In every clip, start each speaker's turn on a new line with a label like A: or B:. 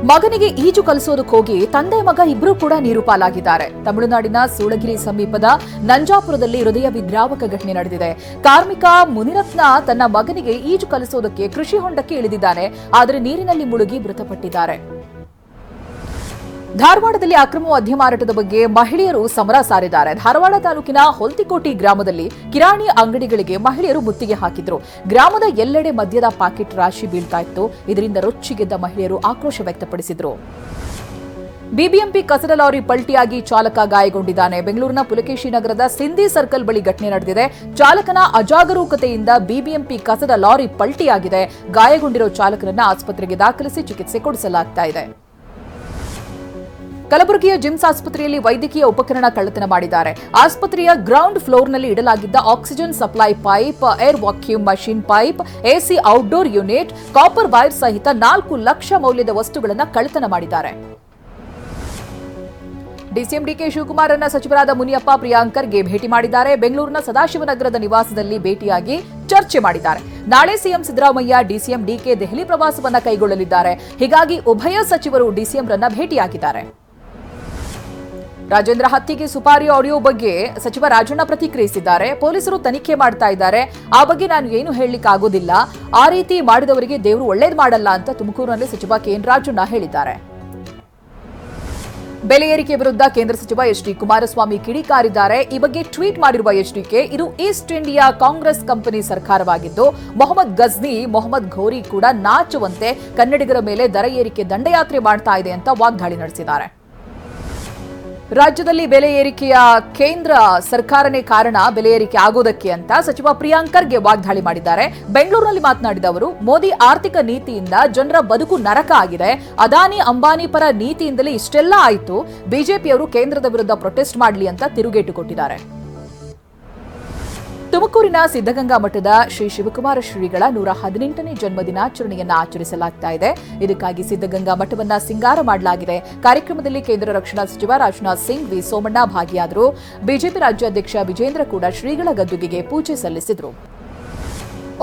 A: ಮಗನಿಗೆ ಈಜು ಕಲಿಸೋದಕ್ಕೆ ಹೋಗಿ ತಂದೆ ಮಗ ಇಬ್ಬರೂ ಕೂಡ ನೀರು ಪಾಲಾಗಿದ್ದಾರೆ. ತಮಿಳುನಾಡಿನ ಸೂಳಗಿರಿ ಸಮೀಪದ ನಂಜಾಪುರದಲ್ಲಿ ಹೃದಯ ವಿದ್ರಾವಕ ಘಟನೆ ನಡೆದಿದೆ. ಕಾರ್ಮಿಕ ಮುನಿರತ್ನ ತನ್ನ ಮಗನಿಗೆ ಈಜು ಕಲಿಸೋದಕ್ಕೆ ಕೃಷಿ ಹೊಂಡಕ್ಕೆ ಇಳಿದಿದ್ದಾನೆ. ಆದರೆ ನೀರಿನಲ್ಲಿ ಮುಳುಗಿ ಮೃತಪಟ್ಟಿದ್ದಾರೆ. ಧಾರವಾಡದಲ್ಲಿ ಅಕ್ರಮ ಮದ್ಯ ಮಾರಾಟದ ಬಗ್ಗೆ ಮಹಿಳೆಯರು ಸಮರ ಸಾರಿದ್ದಾರೆ. ಧಾರವಾಡ ತಾಲೂಕಿನ ಹೊಲ್ತಿಕೋಟಿ ಗ್ರಾಮದಲ್ಲಿ ಕಿರಾಣಿ ಅಂಗಡಿಗಳಿಗೆ ಮಹಿಳೆಯರು ಮುತ್ತಿಗೆ ಹಾಕಿದ್ರು. ಗ್ರಾಮದ ಎಲ್ಲೆಡೆ ಮದ್ಯದ ಪಾಕೆಟ್ ರಾಶಿ ಬೀಳ್ತಾ ಇತ್ತು. ಇದರಿಂದ ರೊಚ್ಚಿಗೆದ್ದ ಮಹಿಳೆಯರು ಆಕ್ರೋಶ ವ್ಯಕ್ತಪಡಿಸಿದ್ರು. ಬಿಬಿಎಂಪಿ ಕಸದ ಲಾರಿ ಪಲ್ಟಿಯಾಗಿ ಚಾಲಕ ಗಾಯಗೊಂಡಿದ್ದಾನೆ. ಬೆಂಗಳೂರಿನ ಪುಲಕೇಶಿ ನಗರದ ಸಿಂಧಿ ಸರ್ಕಲ್ ಬಳಿ ಘಟನೆ ನಡೆದಿದೆ. ಚಾಲಕನ ಅಜಾಗರೂಕತೆಯಿಂದ ಬಿಬಿಎಂಪಿ ಕಸದ ಲಾರಿ ಪಲ್ಟಿಯಾಗಿದೆ. ಗಾಯಗೊಂಡಿರೋ ಚಾಲಕನನ್ನ ಆಸ್ಪತ್ರೆಗೆ ದಾಖಲಿಸಿ ಚಿಕಿತ್ಸೆ ಕೊಡಿಸಲಾಗ್ತಾ ಇದೆ. ಕಲಬುರಗಿಯ ಜಿಮ್ಸ್ ಆಸ್ಪತ್ರೆಯಲ್ಲಿ ವೈದ್ಯಕೀಯ ಉಪಕರಣ ಕಳ್ಳತನ ಮಾಡಿದ್ದಾರೆ. ಆಸ್ಪತ್ರೆಯ ಗ್ರೌಂಡ್ ಫ್ಲೋರ್ನಲ್ಲಿ ಇಡಲಾಗಿದ್ದ oxygen supply pipe, air vacuum machine pipe, AC outdoor unit, copper wire ಸಹಿತ 4 ಲಕ್ಷ ಮೌಲ್ಯದ ವಸ್ತುಗಳನ್ನು ಕಳ್ಳತನ ಮಾಡಿದ್ದಾರೆ. ಡಿಸಿಎಂ ಡಿಕೆ ಶಿವಕುಮಾರ್ ಅನ್ನ ಸಚಿವರಾದ ಮುನಿಯಪ್ಪ, ಪ್ರಿಯಾಂಕರ್ಗೆ ಭೇಟಿ ಮಾಡಿದ್ದಾರೆ. ಬೆಂಗಳೂರಿನ ಸದಾಶಿವನಗರದ ನಿವಾಸದಲ್ಲಿ ಭೇಟಿಯಾಗಿ ಚರ್ಚೆ ಮಾಡಿದ್ದಾರೆ. ನಾಳೆ CM Siddaramaiah, DCM DK Delhi ಪ್ರವಾಸವನ್ನ ಕೈಗೊಳ್ಳಲಿದ್ದಾರೆ. ಹೀಗಾಗಿ ಉಭಯ ಸಚಿವರು ಡಿಸಿಎಂರನ್ನ ಭೇಟಿಯಾಗಿದ್ದಾರೆ. ರಾಜೇಂದ್ರ ಹತ್ಯೆಗೆ ಸುಪಾರಿ ಆಡಿಯೋ ಬಗ್ಗೆ ಸಚಿವ ರಾಜಣ್ಣ ಪ್ರತಿಕ್ರಿಯಿಸಿದ್ದಾರೆ. ಪೊಲೀಸರು ತನಿಖೆ ಮಾಡ್ತಾ ಇದ್ದಾರೆ. ಆ ಬಗ್ಗೆ ನಾನು ಏನು ಹೇಳಲಿಕ್ಕೆ ಆಗೋದಿಲ್ಲ. ಆ ರೀತಿ ಮಾಡಿದವರಿಗೆ ದೇವರು ಒಳ್ಳೇದು ಮಾಡಲ್ಲ ಅಂತ ತುಮಕೂರಿನಲ್ಲಿ ಸಚಿವ ಕೆಎನ್ ರಾಜಣ್ಣ ಹೇಳಿದ್ದಾರೆ. ಬೆಲೆ ಏರಿಕೆ ವಿರುದ್ಧ ಕೇಂದ್ರ ಸಚಿವ ಎಚ್ ಡಿ ಕುಮಾರಸ್ವಾಮಿ ಕಿಡಿಕಾರಿದ್ದಾರೆ. ಈ ಬಗ್ಗೆ ಟ್ವೀಟ್ ಮಾಡಿರುವ ಎಚ್ಡಿಕೆ, ಇದು ಈಸ್ಟ್ ಇಂಡಿಯಾ ಕಾಂಗ್ರೆಸ್ ಕಂಪನಿ ಸರ್ಕಾರವಾಗಿದ್ದು ಮೊಹಮ್ಮದ್ ಗಜ್ನಿ, ಮೊಹಮ್ಮದ್ ಘೋರಿ ಕೂಡ ನಾಚುವಂತೆ ಕನ್ನಡಿಗರ ಮೇಲೆ ದರ ಏರಿಕೆ ದಂಡಯಾತ್ರೆ ಮಾಡ್ತಾ ಇದೆ ಅಂತ ವಾಗ್ದಾಳಿ ನಡೆಸಿದ್ದಾರೆ. ರಾಜ್ಯದಲ್ಲಿ ಬೆಲೆ ಏರಿಕೆಯ ಕೇಂದ್ರ ಸರ್ಕಾರನೇ ಕಾರಣ ಬೆಲೆ ಏರಿಕೆ ಆಗೋದಕ್ಕೆ ಅಂತ ಸಚಿವ ಪ್ರಿಯಾಂಕರ್ಗೆ ವಾಗ್ದಾಳಿ ಮಾಡಿದ್ದಾರೆ. ಬೆಂಗಳೂರಿನಲ್ಲಿ ಮಾತನಾಡಿದ ಅವರು, ಮೋದಿ ಆರ್ಥಿಕ ನೀತಿಯಿಂದ ಜನರ ಬದುಕು ನರಕ ಆಗಿದೆ. ಅದಾನಿ ಅಂಬಾನಿ ಪರ ನೀತಿಯಿಂದಲೇ ಇಷ್ಟೆಲ್ಲ ಆಯಿತು. ಬಿಜೆಪಿಯವರು ಕೇಂದ್ರದ ವಿರುದ್ಧ ಪ್ರೊಟೆಸ್ಟ್ ಮಾಡಲಿ ಅಂತ ತಿರುಗೇಟು ಕೊಟ್ಟಿದ್ದಾರೆ. ತುಮಕೂರಿನ ಸಿದ್ದಗಂಗಾ ಮಠದ ಶ್ರೀ ಶಿವಕುಮಾರ ಶ್ರೀಗಳ 118ನೇ ಜನ್ಮದಿನಾಚರಣೆಯನ್ನು ಆಚರಿಸಲಾಗ್ತಾ ಇದೆ. ಇದಕ್ಕಾಗಿ ಸಿದ್ದಗಂಗಾ ಮಠವನ್ನ ಸಿಂಗಾರ ಮಾಡಲಾಗಿದೆ. ಕಾರ್ಯಕ್ರಮದಲ್ಲಿ ಕೇಂದ್ರ ರಕ್ಷಣಾ ಸಚಿವ ರಾಜನಾಥ್ ಸಿಂಗ್, ವಿ ಸೋಮಣ್ಣ ಭಾಗಿಯಾದರು. ಬಿಜೆಪಿ ರಾಜ್ಯಾಧ್ಯಕ್ಷ ವಿಜೇಂದ್ರ ಕೂಡ ಶ್ರೀಗಳ ಗದ್ದುಗೆಗೆ ಪೂಜೆ ಸಲ್ಲಿಸಿದರು.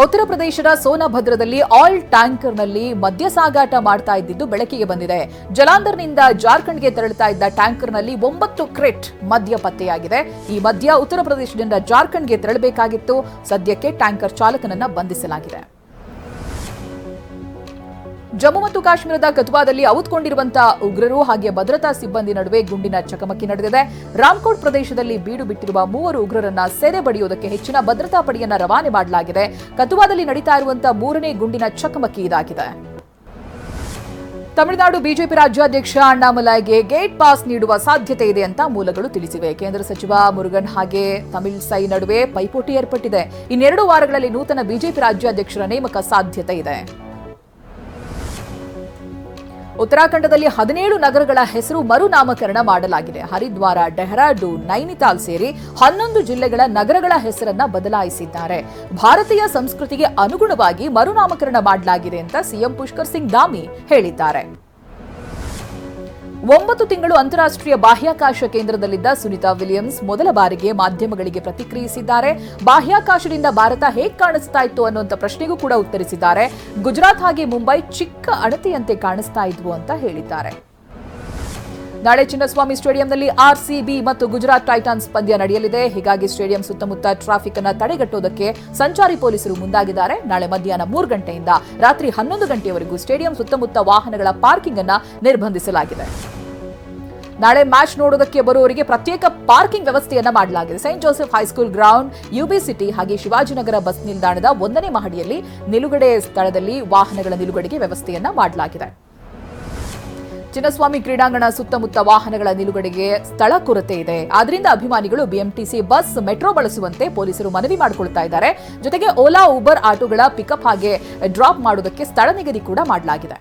A: ಉತ್ತರ ಪ್ರದೇಶದ ಸೋನಭದ್ರದಲ್ಲಿ ಆಯಿಲ್ ಟ್ಯಾಂಕರ್ನಲ್ಲಿ ಮದ್ಯ ಸಾಗಾಟ ಮಾಡ್ತಾ ಇದ್ದಿದ್ದು ಬೆಳಕಿಗೆ ಬಂದಿದೆ. ಜಲಾಂಧರ್ನಿಂದ ಜಾರ್ಖಂಡ್ಗೆ ತೆರಳುತ್ತಾ ಇದ್ದ ಟ್ಯಾಂಕರ್ನಲ್ಲಿ 9 ಕ್ರೇಟ್ ಮದ್ಯ ಪತ್ತೆಯಾಗಿದೆ. ಈ ಮದ್ಯ ಉತ್ತರ ಪ್ರದೇಶದಿಂದ ಜಾರ್ಖಂಡ್ಗೆ ತೆರಳಬೇಕಾಗಿತ್ತು. ಸದ್ಯಕ್ಕೆ ಟ್ಯಾಂಕರ್ ಚಾಲಕನನ್ನ ಬಂಧಿಸಲಾಗಿದೆ. ಜಮ್ಮು ಮತ್ತು ಕಾಶ್ಮೀರದ ಕಥುವಾದಲ್ಲಿ ಔತ್ಕೊಂಡಿರುವಂತಹ ಉಗ್ರರು ಹಾಗೆ ಭದ್ರತಾ ಸಿಬ್ಬಂದಿ ನಡುವೆ ಗುಂಡಿನ ಚಕಮಕಿ ನಡೆದಿದೆ. ರಾಮ್ಕೋಟ್ ಪ್ರದೇಶದಲ್ಲಿ ಬೀಡು ಬಿಟ್ಟಿರುವ 3 ಉಗ್ರರನ್ನ ಸೆರೆ ಬಡಿಯುವುದಕ್ಕೆ ಹೆಚ್ಚಿನ ಭದ್ರತಾ ಪಡೆಯನ್ನ ರವಾನೆ ಮಾಡಲಾಗಿದೆ. ಕಥುವಾದಲ್ಲಿ ನಡೀತಾ ಇರುವಂತಹ 3ನೇ ಗುಂಡಿನ ಚಕಮಕಿ ಇದಾಗಿದೆ. ತಮಿಳುನಾಡು ಬಿಜೆಪಿ ರಾಜ್ಯಾಧ್ಯಕ್ಷ ಅಣ್ಣಾಮಲೈಗೆ ಗೇಟ್ ಪಾಸ್ ನೀಡುವ ಸಾಧ್ಯತೆ ಇದೆ ಅಂತ ಮೂಲಗಳು ತಿಳಿಸಿವೆ. ಕೇಂದ್ರ ಸಚಿವ ಮುರುಗನ್ ಹಾಗೆ ತಮಿಳ್ಸೈ ನಡುವೆ ಪೈಪೋಟಿ ಏರ್ಪಟ್ಟಿದೆ. ಇನ್ನೆರಡು ವಾರಗಳಲ್ಲಿ ನೂತನ ಬಿಜೆಪಿ ರಾಜ್ಯಾಧ್ಯಕ್ಷರ ನೇಮಕ ಸಾಧ್ಯತೆ ಇದೆ. ಉತ್ತರಾಖಂಡದಲ್ಲಿ 17 ನಗರಗಳ ಹೆಸರು ಮರುನಾಮಕರಣ ಮಾಡಲಾಗಿದೆ. ಹರಿದ್ವಾರ, ಡೆಹ್ರಾಡೂನ್, ನೈನಿತಾಲ್ ಸೇರಿ 11 ಜಿಲ್ಲೆಗಳ ನಗರಗಳ ಹೆಸರನ್ನ ಬದಲಾಯಿಸಿದ್ದಾರೆ. ಭಾರತೀಯ ಸಂಸ್ಕೃತಿಗೆ ಅನುಗುಣವಾಗಿ ಮರುನಾಮಕರಣ ಮಾಡಲಾಗಿದೆ ಅಂತ ಸಿಎಂ ಪುಷ್ಕರ್ ಸಿಂಗ್ ಧಾಮಿ ಹೇಳಿದ್ದಾರೆ. 9 ತಿಂಗಳು ಅಂತಾರಾಷ್ಟ್ರೀಯ ಬಾಹ್ಯಾಕಾಶ ಕೇಂದ್ರದಲ್ಲಿದ್ದ ಸುನಿತಾ ವಿಲಿಯಮ್ಸ್ ಮೊದಲ ಬಾರಿಗೆ ಮಾಧ್ಯಮಗಳಿಗೆ ಪ್ರತಿಕ್ರಿಯಿಸಿದ್ದಾರೆ. ಬಾಹ್ಯಾಕಾಶದಿಂದ ಭಾರತ ಹೇಗೆ ಕಾಣಿಸ್ತಾ ಇತ್ತು ಅನ್ನುವಂಥ ಪ್ರಶ್ನೆಗೂ ಕೂಡ ಉತ್ತರಿಸಿದ್ದಾರೆ. ಗುಜರಾತ್ ಹಾಗೆ ಮುಂಬೈ ಚಿಕ್ಕ ಅಣತೆಯಂತೆ ಕಾಣಿಸ್ತಾ ಇದ್ವು ಅಂತ ಹೇಳಿದ್ದಾರೆ. ನಾಳೆ ಚಿನ್ನಸ್ವಾಮಿ ಸ್ಟೇಡಿಯಂನಲ್ಲಿ ಆರ್ಸಿಬಿ ಮತ್ತು ಗುಜರಾತ್ ಟೈಟಾನ್ಸ್ ಪಂದ್ಯ ನಡೆಯಲಿದೆ. ಹೀಗಾಗಿ ಸ್ಟೇಡಿಯಂ ಸುತ್ತಮುತ್ತ ಟ್ರಾಫಿಕ್ ಅನ್ನು ತಡೆಗಟ್ಟುವುದಕ್ಕೆ ಸಂಚಾರಿ ಪೊಲೀಸರು ಮುಂದಾಗಿದ್ದಾರೆ. ನಾಳೆ ಮಧ್ಯಾಹ್ನ 3 ಗಂಟೆಯಿಂದ ರಾತ್ರಿ 11 ಗಂಟೆಯವರೆಗೂ ಸ್ಟೇಡಿಯಂ ಸುತ್ತಮುತ್ತ ವಾಹನಗಳ ಪಾರ್ಕಿಂಗ್ ಅನ್ನು ನಿರ್ಬಂಧಿಸಲಾಗಿದೆ. ನಾಳೆ ಮ್ಯಾಚ್ ನೋಡೋದಕ್ಕೆ ಬರುವವರಿಗೆ ಪ್ರತ್ಯೇಕ ಪಾರ್ಕಿಂಗ್ ವ್ಯವಸ್ಥೆಯನ್ನ ಮಾಡಲಾಗಿದೆ. Saint Joseph high school ground, UB city ಹಾಗೆ ಶಿವಾಜಿನಗರ ಬಸ್ ನಿಲ್ದಾಣದ 1ನೇ ಮಹಡಿಯಲ್ಲಿ ನಿಲುಗಡೆ ಸ್ಥಳದಲ್ಲಿ ವಾಹನಗಳ ನಿಲುಗಡೆಗೆ ವ್ಯವಸ್ಥೆಯನ್ನ ಮಾಡಲಾಗಿದೆ. ಚಿನ್ನಸ್ವಾಮಿ ಕ್ರೀಡಾಂಗಣ ಸುತ್ತಮುತ್ತ ವಾಹನಗಳ ನಿಲುಗಡೆಗೆ ಸ್ಥಳ ಕೊರತೆ ಇದೆ. ಆದ್ರಿಂದ ಅಭಿಮಾನಿಗಳು ಬಿಎಂಟಿಸಿ ಬಸ್, ಮೆಟ್ರೋ ಬಳಸುವಂತೆ ಪೊಲೀಸರು ಮನವಿ ಮಾಡಿಕೊಳ್ತಾ ಇದ್ದಾರೆ. ಜೊತೆಗೆ ಓಲಾ, ಊಬರ್ ಆಟೋಗಳ ಪಿಕಪ್ ಹಾಗೆ ಡ್ರಾಪ್ ಮಾಡುವುದಕ್ಕೆ ಸ್ಥಳ ನಿಗದಿ ಕೂಡ ಮಾಡಲಾಗಿದೆ.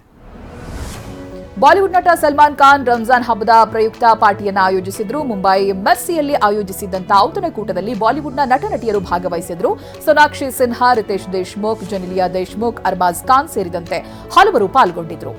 A: ಬಾಲಿವುಡ್ ನಟ ಸಲ್ಮಾನ್ ಖಾನ್ ರಂಜಾನ್ ಹಬ್ಬದ ಪ್ರಯುಕ್ತ ಪಾರ್ಟಿಯನ್ನು ಆಯೋಜಿಸಿದ್ರು. ಮುಂಬೈ ಮೆರ್ಸಿಯಲ್ಲಿ ಆಯೋಜಿಸಿದ್ದಂತಹ ಔತಣಕೂಟದಲ್ಲಿ ಬಾಲಿವುಡ್ನ ನಟ ನಟಿಯರು ಭಾಗವಹಿಸಿದ್ರು. ಸೋನಾಕ್ಷಿ ಸಿನ್ಹಾ, ರಿತೇಶ್ ದೇಶ್ಮುಖ್, ಜನಿಲಿಯಾ ದೇಶ್ಮುಖ್, ಅರ್ಬಾಜ್ ಖಾನ್ ಸೇರಿದಂತೆ ಹಲವರು ಪಾಲ್ಗೊಂಡಿದ್ರು.